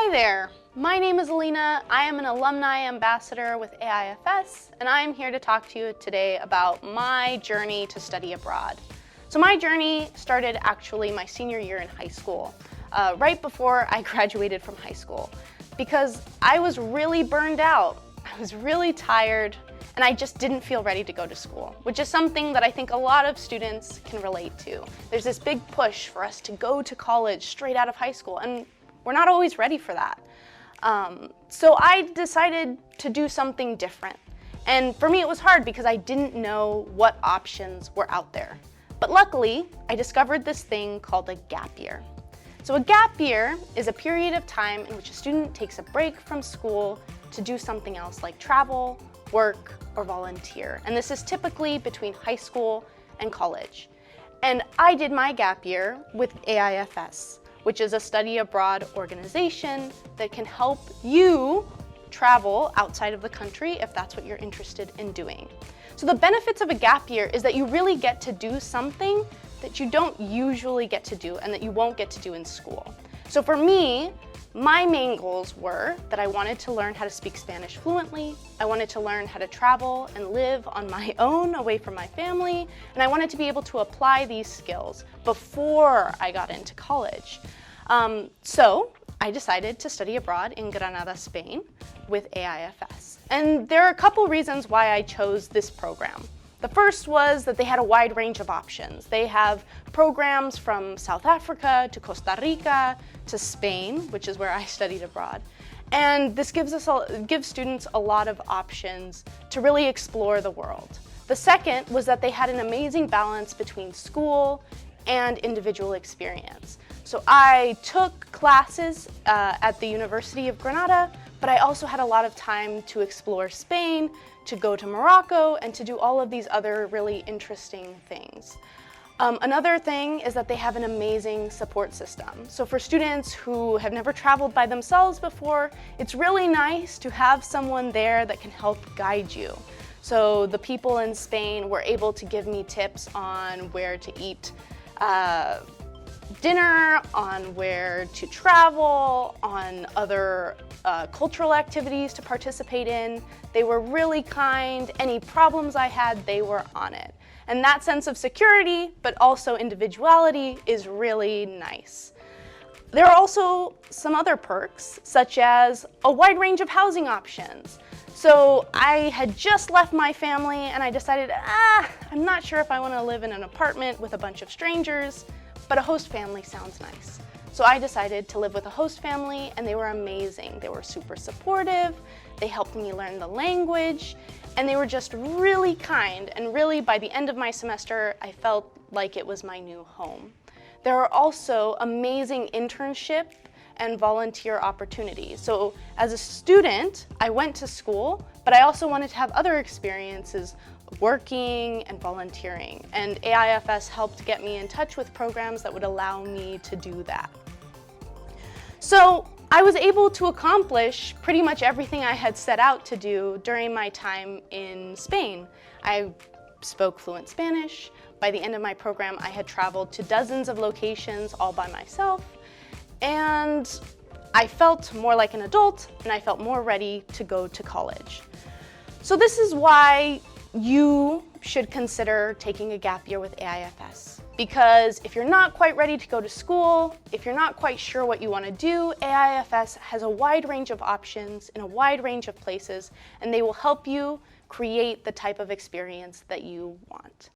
Hi there, my name is Alina. I am an Alumni Ambassador with AIFS, and I'm here to talk to you today about my journey to study abroad. So my journey started actually my senior year in high school, right before I graduated from high school, because I was really burned out. I was really tired, and I just didn't feel ready to go to school, which is something that I think a lot of students can relate to. There's this big push for us to go to college straight out of high school, and we're not always ready for that. So I decided to do something different. And for me, it was hard because I didn't know what options were out there. But luckily, I discovered this thing called a gap year. So a gap year is a period of time in which a student takes a break from school to do something else like travel, work, or volunteer. And this is typically between high school and college. And I did my gap year with AIFS, which is a study abroad organization that can help you travel outside of the country if that's what you're interested in doing. So the benefits of a gap year is that you really get to do something that you don't usually get to do and that you won't get to do in school. So for me, my main goals were that I wanted to learn how to speak Spanish fluently, I wanted to learn how to travel and live on my own away from my family, and I wanted to be able to apply these skills before I got into college. So I decided to study abroad in Granada, Spain with AIFS. And there are a couple reasons why I chose this program. The first was that they had a wide range of options. They have programs from South Africa to Costa Rica to Spain, which is where I studied abroad. And this gives students a lot of options to really explore the world. The second was that they had an amazing balance between school and individual experience. So I took classes at the University of Granada, but I also had a lot of time to explore Spain, to go to Morocco, and to do all of these other really interesting things. Another thing is that they have an amazing support system. So for students who have never traveled by themselves before, it's really nice to have someone there that can help guide you. So the people in Spain were able to give me tips on where to eat dinner, on where to travel, on other cultural activities to participate in. They were really kind. Any problems I had, they were on it. And that sense of security, but also individuality, is really nice. There are also some other perks, such as a wide range of housing options. So I had just left my family and I decided, I'm not sure if I want to live in an apartment with a bunch of strangers, but a host family sounds nice. So I decided to live with a host family, and they were amazing. They were super supportive, they helped me learn the language, and they were just really kind, and really by the end of my semester, I felt like it was my new home. There are also amazing internship and volunteer opportunities. So as a student, I went to school, but I also wanted to have other experiences working and volunteering. And AIFS helped get me in touch with programs that would allow me to do that. So I was able to accomplish pretty much everything I had set out to do during my time in Spain. I spoke fluent Spanish. By the end of my program, I had traveled to dozens of locations all by myself. And I felt more like an adult, and I felt more ready to go to college. So this is why you should consider taking a gap year with AIFS. Because if you're not quite ready to go to school, if you're not quite sure what you want to do, AIFS has a wide range of options in a wide range of places, and they will help you create the type of experience that you want.